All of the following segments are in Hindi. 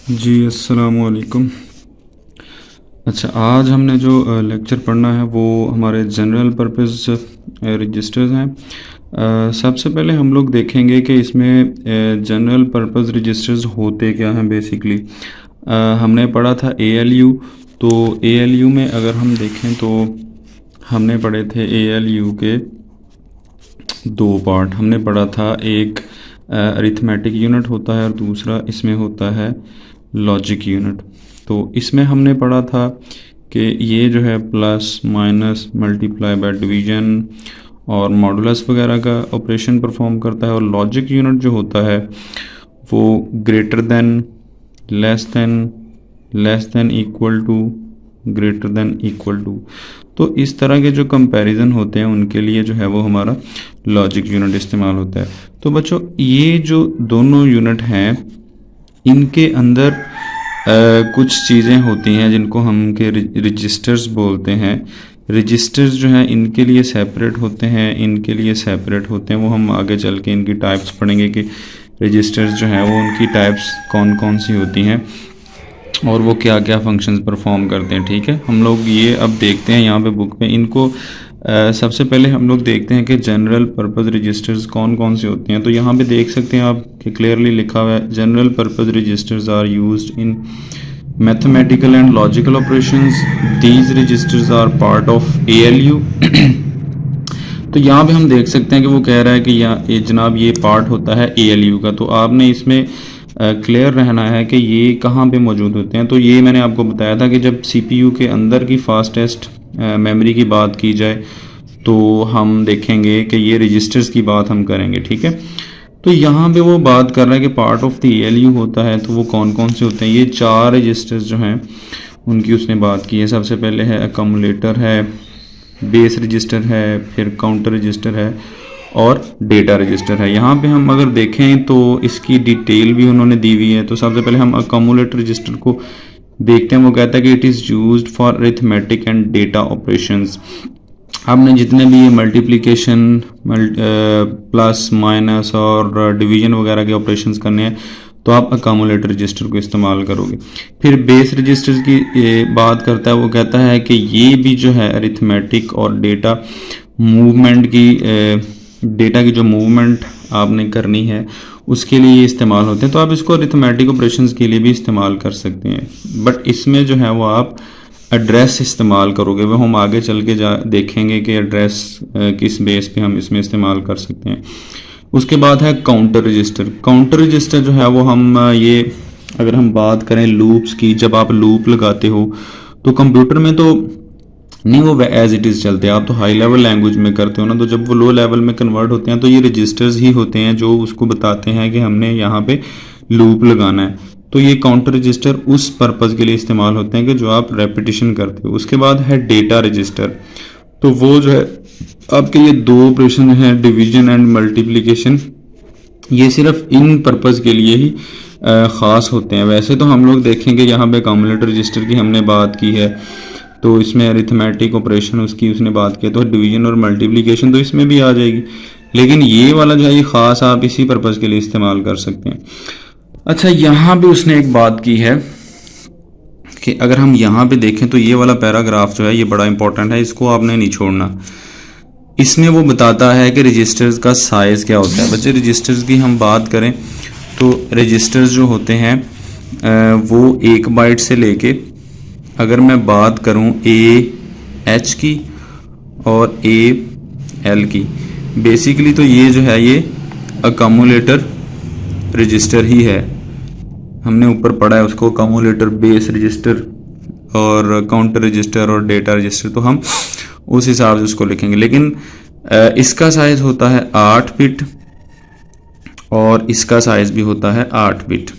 जी अस्सलामु अलैकुम। अच्छा, आज हमने जो लेक्चर पढ़ना है वो हमारे जनरल पर्पस रजिस्टर्स हैं। सबसे पहले हम लोग देखेंगे कि इसमें जनरल पर्पस रजिस्टर्स होते क्या हैं बेसिकली। हमने पढ़ा था ALU। तो ALU में अगर हम देखें तो हमने पढ़े थे ALU के दो पार्ट। हमने पढ़ा था, एक अरिथमेटिक यूनिट होता है और दूसरा इसमें होता है लॉजिक यूनिट। तो इसमें हमने पढ़ा था कि ये जो है plus minus multiply by division और मॉडुलस वगैरह का ऑपरेशन परफॉर्म करता है। और लॉजिक यूनिट जो होता है वो greater than, less than equal to, greater than equal to. तो इस तरह के जो कंपैरिजन होते हैं उनके लिए जो है वो हमारा लॉजिक यूनिट इस्तेमाल होता है। तो बच्चों, ये जो दोनों यूनिट हैं इनके अंदर कुछ चीज़ें होती हैं जिनको हम के रजिस्टर्स बोलते हैं। रजिस्टर्स जो हैं इनके लिए सेपरेट होते हैं, इनके लिए सेपरेट होते हैं। वो हम आगे चल के इनकी टाइप्स पढ़ेंगे कि रजिस्टर्स जो हैं वो उनकी टाइप्स कौन कौन सी होती हैं और वो क्या क्या फंक्शंस परफॉर्म करते हैं। ठीक है, हम लोग ये अब देखते हैं यहाँ पे बुक में इनको। सबसे पहले हम लोग देखते हैं कि जनरल पर्पस रजिस्टर्स कौन कौन से होते हैं। तो यहाँ पे देख सकते हैं आप कि क्लियरली लिखा हुआ है, general purpose registers are used in mathematical and logical operations. These registers are part of ALU। तो यहाँ पे हम देख सकते हैं कि वो कह रहा है कि ये जनाब ये पार्ट होता है ALU का। तो आपने इसमें क्लियर रहना है कि ये कहाँ पे मौजूद होते हैं। तो ये मैंने आपको बताया था कि जब CPU के अंदर की फास्टेस्ट मेमोरी की बात की जाए तो हम देखेंगे कि ये रजिस्टर्स की बात हम करेंगे। ठीक है, तो यहाँ पे वो बात कर रहा है कि पार्ट ऑफ द ALU होता है। तो वो कौन कौन से होते हैं? ये चार रजिस्टर्स जो हैं उनकी उसने बात की है। सबसे पहले है अकम्युलेटर है, बेस रजिस्टर है, फिर काउंटर रजिस्टर है और डेटा रजिस्टर है। यहाँ पे हम अगर देखें तो इसकी डिटेल भी उन्होंने दी हुई है। तो सबसे पहले हम अकम्युलेटर रजिस्टर को देखते हैं। वो कहता है कि it is used for arithmetic and data operations. आपने जितने भी ये मल्टीप्लिकेशन, प्लस माइनस और डिवीजन वगैरह के ऑपरेशंस करने हैं तो आप अकम्युलेटर रजिस्टर को इस्तेमाल करोगे। फिर बेस रजिस्टर की बात करता है। वो कहता है कि ये भी जो है अरिथमेटिक और डेटा मूवमेंट की डेटा की जो मूवमेंट आपने करनी है उसके लिए ये इस्तेमाल होते हैं। तो आप इसको अरिथमेटिक ऑपरेशंस के लिए भी इस्तेमाल कर सकते हैं, बट इसमें जो है वो आप एड्रेस इस्तेमाल करोगे। वो हम आगे चल के देखेंगे कि एड्रेस किस बेस पे हम इसमें इस्तेमाल कर सकते हैं। उसके बाद है काउंटर रजिस्टर। काउंटर रजिस्टर जो है वो हम ये अगर हम बात करें लूप्स की, जब आप लूप लगाते हो तो कंप्यूटर में तो नहीं वो एज इट इज़ चलते हैं, आप तो हाई लेवल लैंग्वेज में करते हो ना। तो जब वो लो लेवल में कन्वर्ट होते हैं तो ये रजिस्टर्स ही होते हैं जो उसको बताते हैं कि हमने यहाँ पे लूप लगाना है। तो ये काउंटर रजिस्टर उस पर्पज़ के लिए इस्तेमाल होते हैं कि जो आप रेपिटेशन करते हो। उसके बाद है डेटा रजिस्टर। तो वो जो है आपके ये दो ऑपरेशन हैं, डिवीजन एंड मल्टीप्लिकेशन, ये सिर्फ इन पर्पज़ के लिए ही ख़ास होते हैं। वैसे तो हम लोग देखेंगे यहाँ पे अकम्युलेटर रजिस्टर की हमने बात की है तो इसमें अरिथमेटिक ऑपरेशन उसकी उसने बात की, तो डिवीजन और मल्टीप्लिकेशन तो इसमें भी आ जाएगी। लेकिन ये वाला जो है ये ख़ास आप इसी पर्पज़ के लिए इस्तेमाल कर सकते हैं। अच्छा, यहाँ पे उसने एक बात की है कि अगर हम यहाँ पे देखें तो ये वाला पैराग्राफ जो है ये बड़ा इंपॉर्टेंट है, इसको आपने नहीं छोड़ना। इसमें वो बताता है कि रजिस्टर्स का साइज़ क्या होता है। बच्चे, रजिस्टर्स की हम बात करें तो रजिस्टर्स जो होते हैं वो 1 बाइट से लेके, अगर मैं बात करूं AH की और AL की, बेसिकली तो ये जो है ये अकम्युलेटर रजिस्टर ही है। हमने ऊपर पढ़ा है उसको, अकम्युलेटर, बेस रजिस्टर और काउंटर रजिस्टर और डेटा रजिस्टर, तो हम उस हिसाब से उसको लिखेंगे। लेकिन इसका साइज़ होता है 8 बिट और इसका साइज़ भी होता है 8 बिट।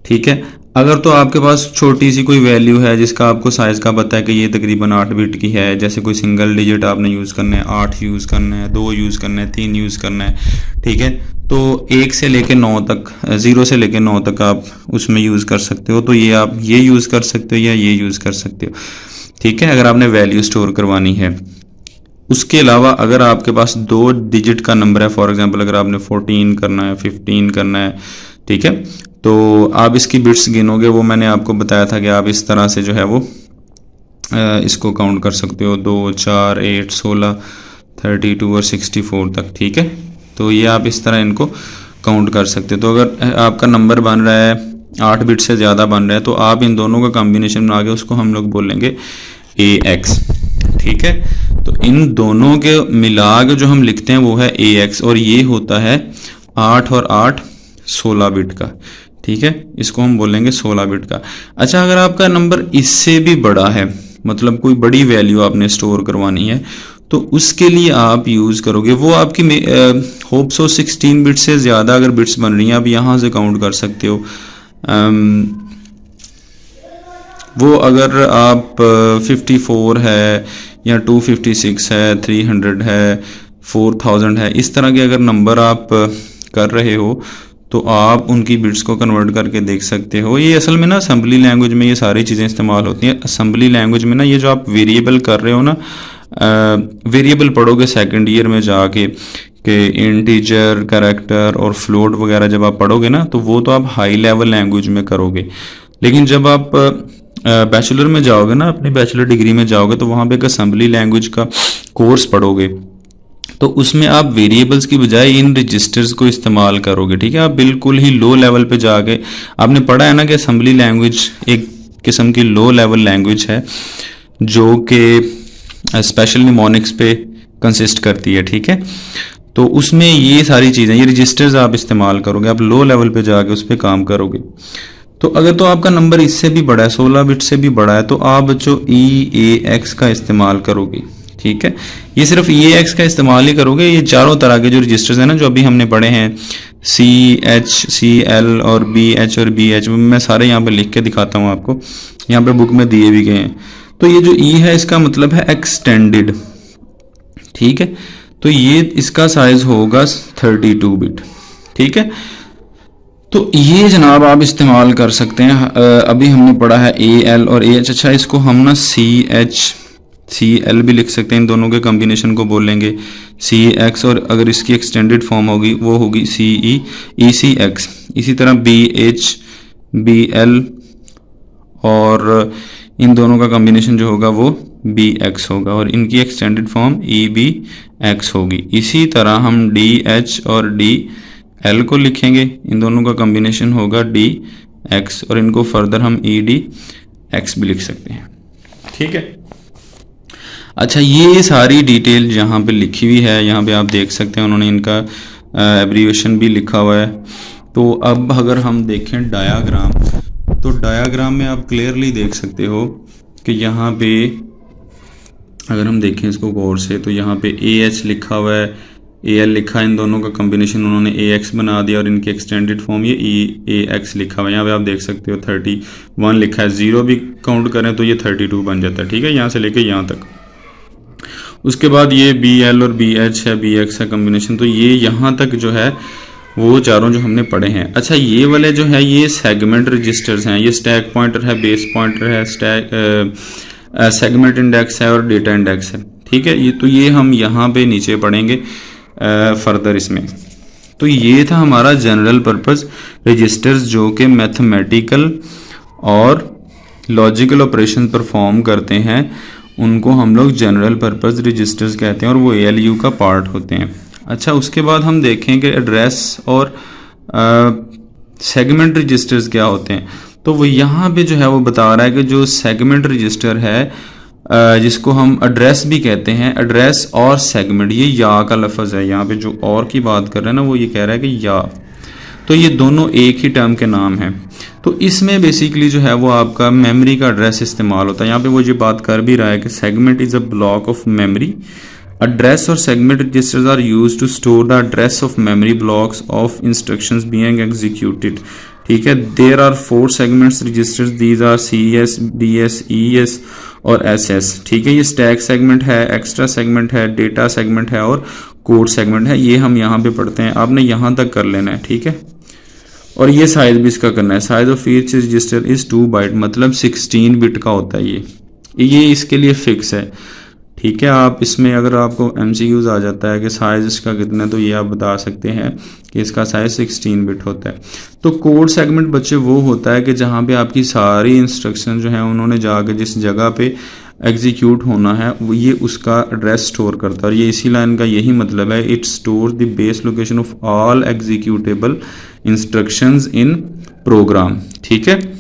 ठीक है, अगर तो आपके पास छोटी सी कोई वैल्यू है जिसका आपको साइज़ का पता है कि ये तकरीबन 8 बिट की है, जैसे कोई सिंगल डिजिट आपने यूज़ करना है, 8 यूज़ करना है, 2 यूज़ करना है, 3 यूज़ करना है, ठीक है, तो 1 से लेकर 9 तक, 0 से लेकर 9 तक आप उसमें यूज़ कर सकते हो। तो ये आप ये यूज़ कर सकते हो या ये यूज़ कर सकते हो। ठीक है, अगर आपने वैल्यू स्टोर करवानी है। उसके अलावा अगर आपके पास 2 डिजिट का नंबर है, फॉर एग्जांपल अगर आपने 14 करना है, 15 करना है, ठीक है, तो आप इसकी बिट्स गिनोगे, वो मैंने आपको बताया था कि आप इस तरह से जो है वो इसको काउंट कर सकते हो, 2 4 8 16 32 और 64 तक। ठीक है, तो ये आप इस तरह इनको काउंट कर सकते हो। तो अगर आपका नंबर बन रहा है 8 बिट से ज़्यादा बन रहा है, तो आप इन दोनों का कॉम्बिनेशन बना के उसको हम लोग बोलेंगे AX। ठीक है, तो इन दोनों के मिला के जो हम लिखते हैं वो है AX, और ये होता है 8 और 8 16 बिट का। ठीक है, इसको हम बोलेंगे 16 बिट का। अच्छा, अगर आपका नंबर इससे भी बड़ा है, मतलब कोई बड़ी वैल्यू आपने स्टोर करवानी है, तो उसके लिए आप यूज़ करोगे, वो आपकी होप सो 16 बिट से ज़्यादा अगर बिट्स बन रही हैं, आप यहाँ से काउंट कर सकते हो। वो अगर आप 54 है या 256 है, 300 है, 4000 है, इस तरह के अगर नंबर आप कर रहे हो, तो आप उनकी बिट्स को कन्वर्ट करके देख सकते हो। ये असल में ना असेंबली लैंग्वेज में ये सारी चीज़ें इस्तेमाल होती हैं। असेंबली लैंग्वेज में ना ये जो आप वेरिएबल कर रहे हो ना, वेरिएबल पढ़ोगे सेकंड ईयर में जाके कि इंटीजर, कैरेक्टर और फ्लोट वगैरह जब आप पढ़ोगे ना, तो वो तो आप हाई लेवल लैंग्वेज में करोगे। लेकिन जब आप बैचलर में जाओगे ना, अपनी बैचलर डिग्री में जाओगे, तो वहाँ पे एक असेंबली लैंग्वेज का कोर्स पढ़ोगे, तो उसमें आप वेरिएबल्स की बजाय इन रजिस्टर्स को इस्तेमाल करोगे। ठीक है, आप बिल्कुल ही लो लेवल पे जाके, आपने पढ़ा है ना कि असेंबली लैंग्वेज एक किस्म की लो लेवल लैंग्वेज है जो कि स्पेशल निमोनिक्स पे कंसिस्ट करती है। ठीक है, तो उसमें ये सारी चीज़ें, ये रजिस्टर्स आप इस्तेमाल करोगे, आप लो लेवल पे जाके उस पर काम करोगे। तो अगर तो आपका नंबर इससे भी बड़ा है, 16 बिट से भी बड़ा है, तो आप बच्चों EAX का इस्तेमाल करोगे। ठीक है, ये सिर्फ EAX का इस्तेमाल ही करोगे। ये चारों तरह के जो रजिस्टर्स हैं ना, जो अभी हमने पढ़े हैं, CH, CL और BH और BH, मैं सारे यहाँ पे लिख के दिखाता हूँ आपको, यहाँ पे बुक में दिए भी गए हैं। तो ये जो E है, इसका मतलब है एक्सटेंडेड। ठीक है, तो ये इसका साइज होगा 32 बिट। ठीक है, तो ये जनाब आप इस्तेमाल कर सकते हैं। अभी हमने पढ़ा है AL और AH। अच्छा, इसको हम ना CH CL भी लिख सकते हैं, इन दोनों के कॉम्बिनेशन को बोलेंगे CX, और अगर इसकी एक्सटेंडेड फॉर्म होगी वो होगी CE ECX। इसी तरह BH BL, और इन दोनों का कॉम्बिनेशन जो होगा वो BX होगा, और इनकी एक्सटेंडेड फॉर्म EBX होगी। इसी तरह हम DH और DL को लिखेंगे, इन दोनों का कॉम्बिनेशन होगा DX, और इनको फर्दर हम EDX भी लिख सकते हैं। ठीक है, अच्छा, ये सारी डिटेल यहाँ पे लिखी हुई है, यहाँ पे आप देख सकते हैं, उन्होंने इनका एब्रीविएशन भी लिखा हुआ है। तो अब अगर हम देखें डायाग्राम, तो डायाग्राम में आप क्लियरली देख सकते हो कि यहाँ पे अगर हम देखें इसको गौर से, तो यहाँ पे AH लिखा हुआ है, AL लिखा है, इन दोनों का कॉम्बिनेशन उन्होंने AX बना दिया, और इनकी एक्सटेंडेड फॉर्म ये EAX लिखा हुआ है। यहाँ पे आप देख सकते हो 31 लिखा है, 0 भी काउंट करें तो ये 32 बन जाता है। ठीक है, यहाँ से लेके यहाँ तक। उसके बाद ये BL और BH है, BX है कॉम्बिनेशन। तो ये यहाँ तक जो है वो चारों जो हमने पढ़े हैं। अच्छा, ये वाले जो है ये सेगमेंट रजिस्टर्स हैं, ये स्टैक पॉइंटर है, बेस पॉइंटर है, सेगमेंट इंडेक्स है और डेटा इंडेक्स है। ठीक है, ये तो ये हम यहाँ पे नीचे पढ़ेंगे फर्दर इसमें। तो ये था हमारा जनरल पर्पस रजिस्टर्स, जो कि मैथमेटिकल और लॉजिकल ऑपरेशन परफॉर्म करते हैं, उनको हम लोग जनरल पर्पस रजिस्टर्स कहते हैं, और वो ALU का पार्ट होते हैं। अच्छा, उसके बाद हम देखें कि एड्रेस और सेगमेंट रजिस्टर्स क्या होते हैं। तो वो यहाँ पे जो है वो बता रहा है कि जो सेगमेंट रजिस्टर है, जिसको हम एड्रेस भी कहते हैं, एड्रेस और सेगमेंट, ये या का लफ्ज़ है, यहाँ पे जो और की बात कर रहे हैं ना, वो ये कह रहा है कि या, तो ये दोनों एक ही टर्म के नाम हैं। तो इसमें बेसिकली जो है वो आपका मेमोरी का एड्रेस इस्तेमाल होता है। यहाँ पे वो ये बात कर भी रहा है कि segment is a block of memory. Address or segment registers are used to store the address of memory blocks of instructions being executed. ठीक है, there are 4 segments registers, these are CS, DS, ES और SS। ठीक है, ये स्टैक सेगमेंट है, एक्स्ट्रा सेगमेंट है, डेटा सेगमेंट है और कोड सेगमेंट है। ये हम यहाँ पे पढ़ते हैं, आपने यहाँ तक कर लेना है। ठीक है, और ये साइज भी इसका करना है। Size of each register is 2 byte, मतलब 16 बिट का होता है ये इसके लिए फिक्स है। ठीक है। आप इसमें अगर आपको MCQs आ जाता है कि साइज इसका कितना है, तो ये आप बता सकते हैं कि इसका साइज 16 बिट होता है। तो कोड सेगमेंट बच्चे वो होता है कि जहाँ पे आपकी सारी इंस्ट्रक्शन जो हैं उन्होंने जाके जिस जगह पे एग्जीक्यूट होना है वो ये उसका एड्रेस स्टोर करता है, और ये इसी लाइन का यही मतलब है, it store the base location of all executable instructions in program. ठीक है।